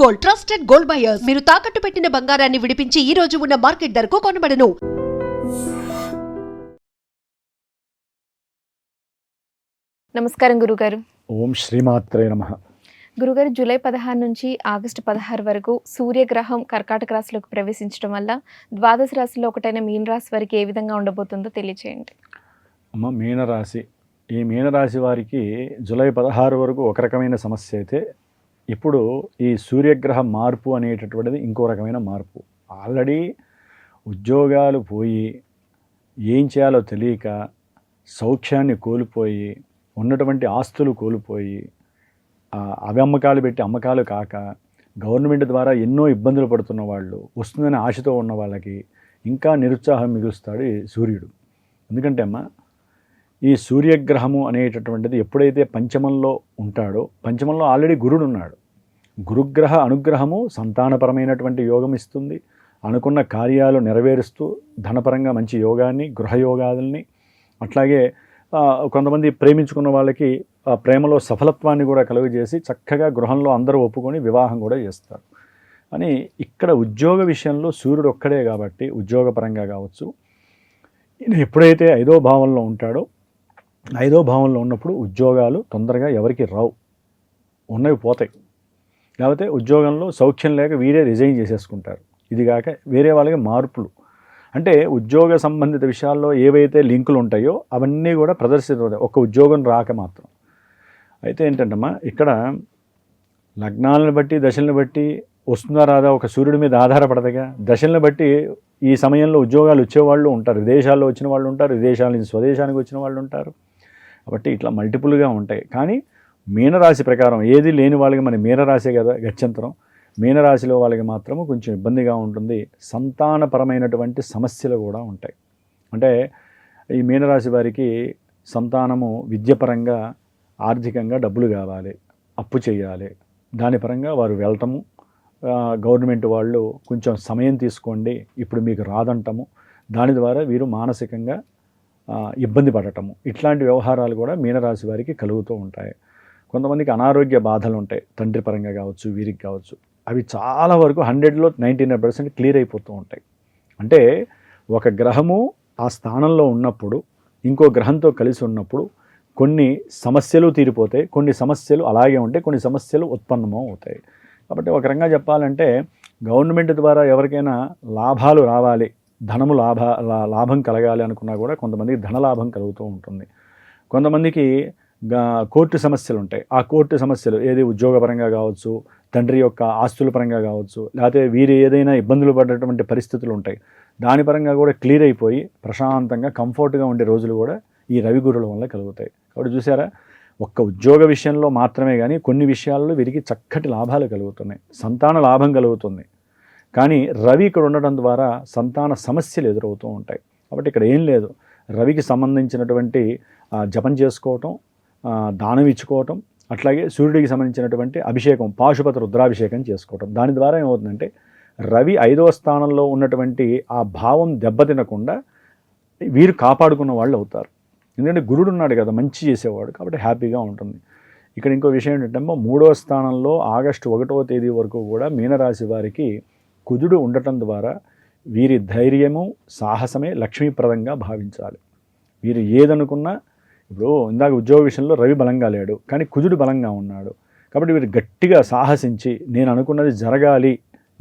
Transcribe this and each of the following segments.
Gold, trusted gold buyers. మీరు తాకట్టు పెట్టిన బంగారాన్ని విడిపించి ఈ రోజు ఉన్న మార్కెట్ ధరకు కొనబడను. నమస్కారం గురుగారు. ఓం శ్రీమాత్రే నమః. గురుగారు, జూలై 16 నుంచి ఆగస్టు 16 వరకు సూర్యగ్రహం కర్కాటక రాశిలోకి ప్రవేశించడం వల్ల ద్వాదశ రాశిలో ఒకటైన మీన రాశి వారికి ఏ విధంగా ఉండబోతుందో తెలియచేయండి. అమ్మ, మీనరాశి, ఈ మీనరాశి వారికి జూలై 16 వరకు ఒక రకమైన సమస్య అయితే, ఇప్పుడు ఈ సూర్యగ్రహ మార్పు అనేటటువంటిది ఇంకో రకమైన మార్పు. ఆల్రెడీ ఉద్యోగాలు పోయి ఏం చేయాలో తెలియక సౌఖ్యాన్ని కోల్పోయి ఉన్నటువంటి ఆస్తులు కోల్పోయి అవి అమ్మకాలు పెట్టి అమ్మకాలు కాక గవర్నమెంట్ ద్వారా ఎన్నో ఇబ్బందులు పడుతున్న వాళ్ళు, వస్తుందని ఆశతో ఉన్న వాళ్ళకి ఇంకా నిరుత్సాహం మిగులుస్తాడు ఈ సూర్యుడు. ఎందుకంటే అమ్మ, ఈ సూర్యగ్రహము అనేటటువంటిది ఎప్పుడైతే పంచమంలో ఉంటాడో, పంచమంలో ఆల్రెడీ గురుడు ఉన్నాడు. గురుగ్రహ అనుగ్రహము సంతానపరమైనటువంటి యోగం ఇస్తుంది. అనుకున్న కార్యాలు నెరవేరుస్తూ ధనపరంగా మంచి యోగాన్ని, గృహయోగాదుల్ని, అట్లాగే కొంతమంది ప్రేమించుకున్న వాళ్ళకి ప్రేమలో సఫలత్వాన్ని కూడా కలుగజేసి చక్కగా గృహంలో అందరూ ఒప్పుకొని వివాహం కూడా చేస్తారు. అని ఇక్కడ ఉద్యోగ విషయంలో సూర్యుడు ఒక్కడే కాబట్టి ఉద్యోగపరంగా కావచ్చు, ఈయన ఎప్పుడైతే 5వ భావంలో ఉంటాడో, 5వ భావంలో ఉన్నప్పుడు ఉద్యోగాలు తొందరగా ఎవరికి రావు, ఉన్నవి పోతాయి. లేకపోతే ఉద్యోగంలో సౌఖ్యం లేక వీరే రిజైన్ చేసేసుకుంటారు. ఇది కాక వేరే వాళ్ళకి మార్పులు, అంటే ఉద్యోగ సంబంధిత విషయాల్లో ఏవైతే లింకులు ఉంటాయో అవన్నీ కూడా ప్రదర్శితమవుతాయి, ఒక్క ఉద్యోగం రాక మాత్రం. అయితే ఏంటంటమ్మా, ఇక్కడ లగ్నాలను బట్టి దశలను బట్టి వస్తుందా రాదా ఒక సూర్యుడి మీద ఆధారపడదుగా. దశలను బట్టి ఈ సమయంలో ఉద్యోగాలు వచ్చేవాళ్ళు ఉంటారు, విదేశాల్లో వచ్చిన వాళ్ళు ఉంటారు, విదేశాల నుంచి స్వదేశానికి వచ్చిన వాళ్ళు ఉంటారు. కాబట్టి ఇట్లా మల్టిపుల్గా ఉంటాయి. కానీ మీనరాశి ప్రకారం ఏది లేని వాళ్ళకి, మన మీనరాశే కదా గత్యంతరం, మీనరాశిలో వాళ్ళకి మాత్రము కొంచెం ఇబ్బందిగా ఉంటుంది. సంతానపరమైనటువంటి సమస్యలు కూడా ఉంటాయి. అంటే ఈ మీనరాశి వారికి సంతానము విద్యపరంగా, ఆర్థికంగా డబ్బులు కావాలి, అప్పు చేయాలి, దాని పరంగా వారు వెళ్ళటము, గవర్నమెంట్ వాళ్ళు కొంచెం సమయం తీసుకోండి ఇప్పుడు మీకు రాదంటము, దాని ద్వారా వీరు మానసికంగా ఇబ్బంది పడటము, ఇట్లాంటి వ్యవహారాలు కూడా మీనరాశి వారికి కలుగుతూ ఉంటాయి. కొంతమందికి అనారోగ్య బాధలు ఉంటాయి, తండ్రి పరంగా కావచ్చు, వీరికి కావచ్చు. అవి చాలా వరకు 100లో 99% క్లియర్ అయిపోతూ ఉంటాయి. అంటే ఒక గ్రహము ఆ స్థానంలో ఉన్నప్పుడు ఇంకో గ్రహంతో కలిసి ఉన్నప్పుడు కొన్ని సమస్యలు తీరిపోతాయి, కొన్ని సమస్యలు అలాగే ఉంటాయి, కొన్ని సమస్యలు ఉత్పన్నమో అవుతాయి. కాబట్టి ఒక రకంగా చెప్పాలంటే గవర్నమెంట్ ద్వారా ఎవరికైనా లాభాలు రావాలి, ధనము లాభం కలగాలి అనుకున్నా కూడా కొంతమందికి ధనలాభం కలుగుతూ ఉంటుంది. కొంతమందికి కోర్టు సమస్యలు ఉంటాయి. ఆ కోర్టు సమస్యలు ఏది ఉద్యోగపరంగా కావచ్చు, తండ్రి యొక్క ఆస్తుల పరంగా కావచ్చు, లేకపోతే వీరు ఏదైనా ఇబ్బందులు పడేటువంటి పరిస్థితులు ఉంటాయి, దాని పరంగా కూడా క్లియర్ అయిపోయి ప్రశాంతంగా కంఫర్ట్గా ఉండే రోజులు కూడా ఈ రవి గురుల వల్ల కలుగుతాయి. కాబట్టి చూసారా, ఒక్క ఉద్యోగ విషయంలో మాత్రమే కానీ కొన్ని విషయాల్లో వీరికి చక్కటి లాభాలు కలుగుతున్నాయి, సంతాన లాభం కలుగుతుంది. కానీ రవి ఇక్కడ ఉండడం ద్వారా సంతాన సమస్యలు ఎదురవుతూ ఉంటాయి. కాబట్టి ఇక్కడ ఏం లేదు, రవికి సంబంధించినటువంటి జపం చేసుకోవటం, దానం ఇచ్చుకోవటం, అట్లాగే సూర్యుడికి సంబంధించినటువంటి అభిషేకం, పాశుపత రుద్రాభిషేకం చేసుకోవటం. దాని ద్వారా ఏమవుతుందంటే రవి 5వ స్థానంలో ఉన్నటువంటి ఆ భావం దెబ్బతినకుండా వీరు కాపాడుకున్న వాళ్ళు అవుతారు. ఎందుకంటే గురుడు ఉన్నాడు కదా, మంచి చేసేవాడు, కాబట్టి హ్యాపీగా ఉంటుంది. ఇక్కడ ఇంకో విషయం ఏంటంటే 3వ స్థానంలో ఆగస్టు 1వ తేదీ వరకు కూడా మీనరాశి వారికి కుజుడు ఉండటం ద్వారా వీరి ధైర్యము, సాహసమే లక్ష్మీప్రదంగా భావించాలి. వీరు ఏదనుకున్నా, ఇప్పుడు ఇందాక ఉద్యోగ విషయంలో రవి బలంగా లేడు, కానీ కుజుడు బలంగా ఉన్నాడు. కాబట్టి వీరు గట్టిగా సాహసించి నేను అనుకున్నది జరగాలి,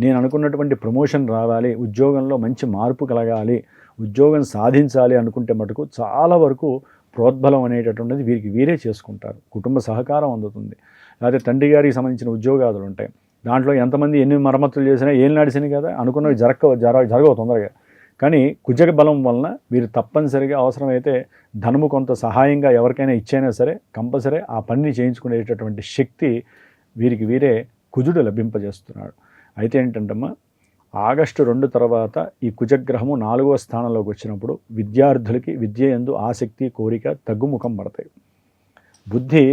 నేను అనుకున్నటువంటి ప్రమోషన్ రావాలి, ఉద్యోగంలో మంచి మార్పు కలగాలి, ఉద్యోగం సాధించాలి అనుకుంటే మటుకు చాలా వరకు ప్రోద్బలం అనేటటువంటిది వీరికి వీరే చేసుకుంటారు. కుటుంబ సహకారం అందుతుంది. లేకపోతే తండ్రి గారికి సంబంధించిన ఉద్యోగాదులు ఉంటాయి, దాంట్లో ఎంతమంది ఎన్ని మరమ్మతులు చేసినా ఏం నడిచినాయి కదా, అనుకున్నవి జరగవు తొందరగా. కానీ కుజగ బలం వలన వీరు తప్పనిసరిగా అవసరమైతే ధనము కొంత సహాయంగా ఎవరికైనా ఇచ్చైనా సరే కంపల్సరీ ఆ పనిని చేయించుకునేటటువంటి శక్తి వీరికి వీరే కుజుడు లభింపజేస్తున్నాడు. అయితే ఏంటంటమ్మా, ఆగస్టు 2 తర్వాత ఈ కుజగ్రహము 4వ స్థానంలోకి వచ్చినప్పుడు విద్యార్థులకి విద్య యందు ఆసక్తి, కోరిక తగ్గుముఖం పడతాయి. బుద్ధి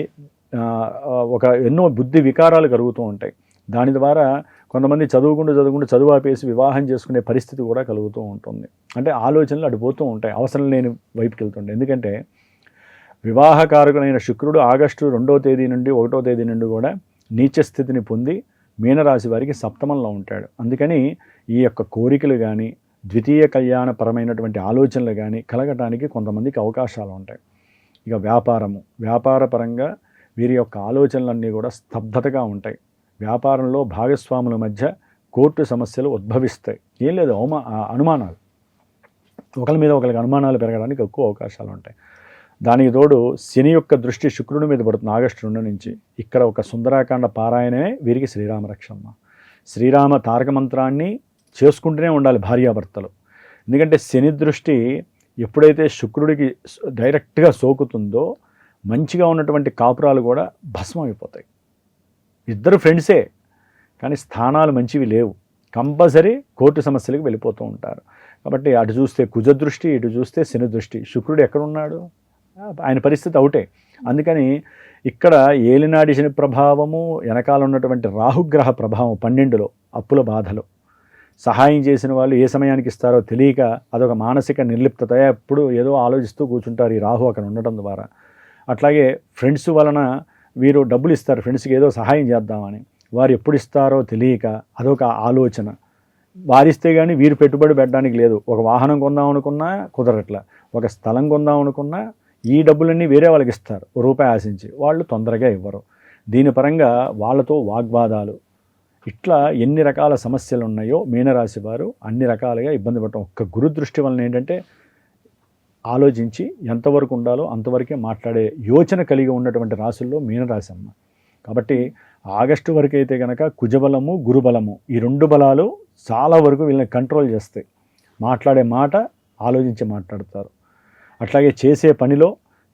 ఎన్నో బుద్ధి వికారాలు కలుగుతూ ఉంటాయి. దాని ద్వారా కొంతమంది చదువు ఆపేసి వివాహం చేసుకునే పరిస్థితి కూడా కలుగుతూ ఉంటుంది. అంటే ఆలోచనలు అడిపోతూ ఉంటాయి, అవసరం లేని వైపుకి వెళ్తుంటాయి. ఎందుకంటే వివాహకారకులైన శుక్రుడు ఆగస్టు 2వ తేదీ నుండి 1వ తేదీ నుండి కూడా నీచ స్థితిని పొంది మీనరాశి వారికి సప్తమంలో ఉంటాడు. అందుకని ఈ యొక్క కోరికలు కానీ ద్వితీయ కళ్యాణపరమైనటువంటి ఆలోచనలు కానీ కలగటానికి కొంతమందికి అవకాశాలు ఉంటాయి. ఇక వ్యాపారపరంగా వీరి యొక్క ఆలోచనలన్నీ కూడా స్తబ్దతగా ఉంటాయి. వ్యాపారంలో భాగస్వాముల మధ్య కోర్టు సమస్యలు ఉద్భవిస్తాయి. ఏం లేదు, అనుమానాలు, ఒకరి మీద ఒకరికి అనుమానాలు పెరగడానికి ఎక్కువ అవకాశాలు ఉంటాయి. దానికి తోడు శని యొక్క దృష్టి శుక్రుడి మీద పడుతుంది ఆగస్టు 2 నుంచి. ఇక్కడ ఒక సుందరాకాండ పారాయణమే వీరికి శ్రీరామరక్షమ్మ. శ్రీరామ తారక మంత్రాన్ని చేసుకుంటూనే ఉండాలి భార్యాభర్తలు. ఎందుకంటే శని దృష్టి ఎప్పుడైతే శుక్రుడికి డైరెక్ట్గా సోకుతుందో మంచిగా ఉన్నటువంటి కాపురాలు కూడా భస్మం అయిపోతాయి. ఇద్దరు ఫ్రెండ్సే కానీ స్థానాలు మంచివి లేవు, కంపల్సరీ కోర్టు సమస్యలకు వెళ్ళిపోతూ ఉంటారు. కాబట్టి అటు చూస్తే కుజ దృష్టి, ఇటు చూస్తే శని దృష్టి. శుక్రుడు ఎక్కడున్నాడు, ఆయన పరిస్థితి అవుటే. అందుకని ఇక్కడ ఏలినాడి శని ప్రభావము, వెనకాల ఉన్నటువంటి రాహుగ్రహ ప్రభావం 12లో అప్పుల బాధలు, సహాయం చేసిన వాళ్ళు ఏ సమయానికి ఇస్తారో తెలియక అదొక మానసిక నిర్లిప్తత, ఎప్పుడు ఏదో ఆలోచిస్తూ కూర్చుంటారు ఈ రాహు అక్కడ ఉండటం ద్వారా. అట్లాగే ఫ్రెండ్స్ వలన వీరు డబ్బులు ఇస్తారు, ఫ్రెండ్స్కి ఏదో సహాయం చేద్దామని, వారు ఎప్పుడు ఇస్తారో తెలియక అదొక ఆలోచన. వారిస్తే కానీ వీరు పెట్టుబడి పెట్టడానికి లేదు. ఒక వాహనం కొందాం అనుకున్నా కుదరట్లా, ఒక స్థలం కొందాం అనుకున్నా ఈ డబ్బులన్నీ వేరే వాళ్ళకి ఇస్తారు రూపాయి ఆశించి, వాళ్ళు తొందరగా ఇవ్వరు. దీని పరంగా వాళ్ళతో వాగ్వాదాలు, ఇట్లా ఎన్ని రకాల సమస్యలు ఉన్నాయో మీనరాశి వారు అన్ని రకాలుగా ఇబ్బంది పడటం. ఒక్క గురు దృష్టి వలన ఏంటంటే ఆలోచించి ఎంతవరకు ఉండాలో అంతవరకే మాట్లాడే యోచన కలిగి ఉన్నటువంటి రాశుల్లో మీనరాశి అమ్మ. కాబట్టి ఆగస్టు వరకు అయితే కనుక కుజబలము గురుబలము ఈ 2 బలాలు చాలా వరకు వీళ్ళని కంట్రోల్ చేస్తాయి. మాట్లాడే మాట ఆలోచించి మాట్లాడతారు. అట్లాగే చేసే పనిలో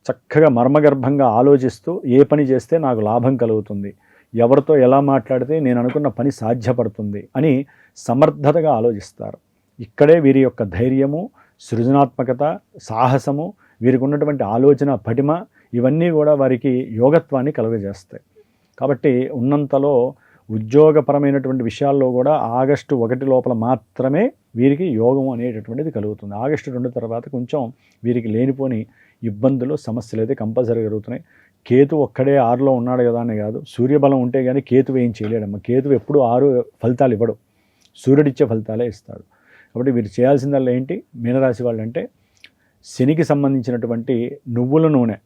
చక్కగా మర్మగర్భంగా ఆలోచిస్తూ ఏ పని చేస్తే నాకు లాభం కలుగుతుంది, ఎవరితో ఎలా మాట్లాడితే నేను అనుకున్న పని సాధ్యపడుతుంది అని సమర్థతగా ఆలోచిస్తారు. ఇక్కడే వీరి యొక్క ధైర్యము, సృజనాత్మకత, సాహసము, వీరికి ఉన్నటువంటి ఆలోచన పటిమ ఇవన్నీ కూడా వారికి యోగత్వాన్ని కలుగజేస్తాయి. కాబట్టి ఉన్నంతలో ఉద్యోగపరమైనటువంటి విషయాల్లో కూడా ఆగస్టు 1 లోపల మాత్రమే వీరికి యోగం అనేటటువంటిది కలుగుతుంది. ఆగస్టు 2 తర్వాత కొంచెం వీరికి లేనిపోని ఇబ్బందులు, సమస్యలు అయితే కంపల్సరీ జరుగుతున్నాయి. కేతు ఒక్కడే 6లో ఉన్నాడు కదా అని కాదు, సూర్యబలం ఉంటే కానీ కేతు ఏం చేయలేడమ్మ. కేతు ఎప్పుడు 6 ఫలితాలు ఇవ్వడు, సూర్యుడిచ్చే ఫలితాలే ఇస్తాడు. కాబట్టి వీరు చేయాల్సిందల్లా ఏంటి, మీనరాశి వాళ్ళంటే శనికి సంబంధించినటువంటి నువ్వుల నూనె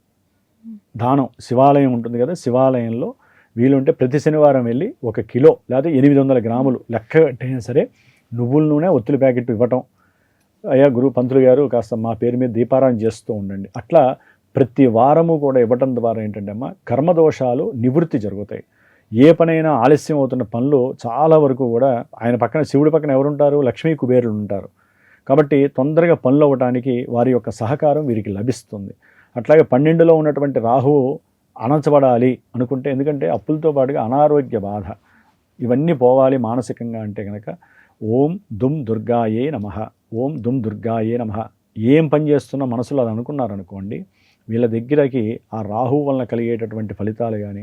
దానం, శివాలయం ఉంటుంది కదా, శివాలయంలో వీలుంటే ప్రతి శనివారం వెళ్ళి 1 కిలో లేదా 800 గ్రాములు లెక్క కట్టైనా సరే నువ్వుల నూనె ఒత్తుల ప్యాకెట్ ఇవ్వటం. అయ్యా గురు పంతులు గారు కాస్త మా పేరు మీద దీపారాయణ చేస్తూ ఉండండి. అట్లా ప్రతి వారము కూడా ఇవ్వటం ద్వారా ఏంటంటే అమ్మ కర్మదోషాలు నివృత్తి జరుగుతాయి. ఏ పనైనా ఆలస్యం అవుతున్న పనులు చాలా వరకు కూడా ఆయన పక్కన, శివుడి పక్కన ఎవరుంటారు, లక్ష్మీ కుబేరులు ఉంటారు. కాబట్టి తొందరగా పనులు అవ్వటానికి వారి యొక్క సహకారం వీరికి లభిస్తుంది. అట్లాగే 12లో ఉన్నటువంటి రాహువు అణచబడాలి అనుకుంటే, ఎందుకంటే అప్పులతో పాటుగా అనారోగ్య బాధ ఇవన్నీ పోవాలి మానసికంగా అంటే కనుక ఓం దుమ్ దుర్గాయే నమః, ఓం దుమ్ దుర్గాయే నమః. ఏం పని చేస్తున్నా మనసులో అది అనుకున్నారనుకోండి, వీళ్ళ దగ్గరకి ఆ రాహువు వలన కలిగేటటువంటి ఫలితాలు కానీ,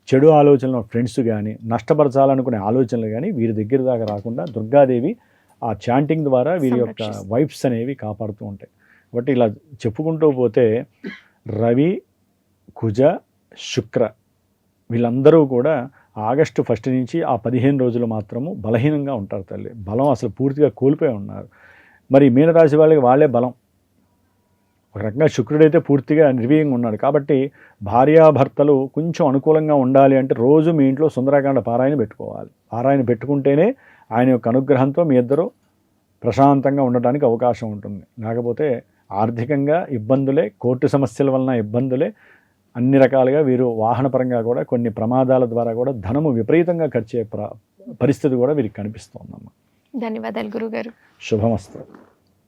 చెడు ఆలోచనలు ఫ్రెండ్స్ కానీ, నష్టపరచాలనుకునే ఆలోచనలు కానీ వీరి దగ్గర దాకా రాకుండా దుర్గాదేవి ఆ చాంటింగ్ ద్వారా వీరి యొక్క వైబ్స్ అనేవి కాపాడుతూ ఉంటాయి. కాబట్టి ఇలా చెప్పుకుంటూ పోతే రవి, కుజ, శుక్ర వీళ్ళందరూ కూడా ఆగస్టు 1 నుంచి ఆ 15 రోజులు మాత్రము బలహీనంగా ఉంటారు తల్లి. బలం అసలు పూర్తిగా కోల్పోయి ఉన్నారు. మరి మీనరాశి వాళ్ళకి వాళ్ళే బలం. ఒక రకంగా శుక్రుడైతే పూర్తిగా నిర్వీయంగా ఉన్నాడు. కాబట్టి భార్యాభర్తలు కొంచెం అనుకూలంగా ఉండాలి అంటే రోజు మీ ఇంట్లో సుందరాకాండ పారాయణ పెట్టుకోవాలి. పారాయణ పెట్టుకుంటేనే ఆయన యొక్క అనుగ్రహంతో మీ ఇద్దరు ప్రశాంతంగా ఉండటానికి అవకాశం ఉంటుంది. లేకపోతే ఆర్థికంగా ఇబ్బందులే, కోర్టు సమస్యల వలన ఇబ్బందులే, అన్ని రకాలుగా వీరు వాహనపరంగా కూడా కొన్ని ప్రమాదాల ద్వారా కూడా ధనము విపరీతంగా ఖర్చే పరిస్థితి కూడా వీరికి కనిపిస్తోందమ్మా. ధన్యవాదాలు గురుగారు. శుభమస్తు.